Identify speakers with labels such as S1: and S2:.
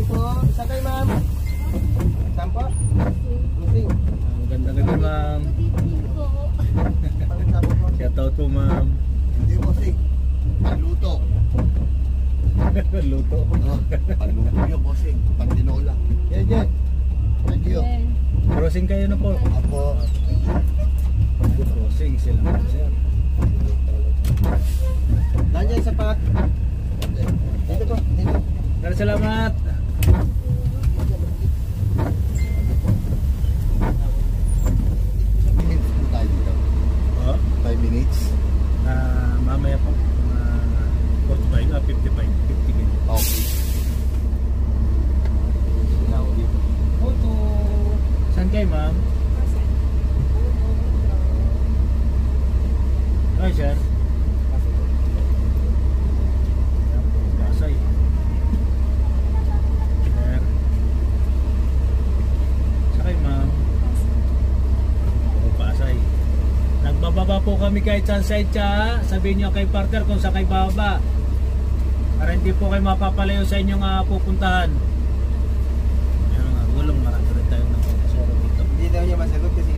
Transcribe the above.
S1: Sorry po. Isa kayo, ma'am. Sampo? Lusing.
S2: Ang ganda gabi, ma'am. Shoutout po, ma'am.
S3: Hindi mo sing. Paluto.
S2: Luto.
S3: Paluto yun, bossing. Pantinola.
S1: Yan, yan.
S3: Thank you.
S2: Crossing kayo na po.
S3: Apo.
S2: Crossing sila, sir.
S1: Nandiyan sa pat. Dito po. Dito.
S2: Salamat.
S3: Minutes po tayo dito.
S2: Oh,
S3: 5 minutes.
S2: mamaya po. 45, 55, 50 ganyan.
S3: Okay.
S1: Photo.
S2: Saan kayo, ma'am? Ay, sir. Pasay. Sir. Sakay, ma'am. Pasay. Nagbababa po kami kahit saan sa itsa. Sabihin nyo kay partner kung saan kayo bababa. Para hindi po kayo mapapalayo sa inyong pupuntahan. Ayan nga, gulong marami rin tayo ng soro dito.
S1: Hindi daw niya masagot kasi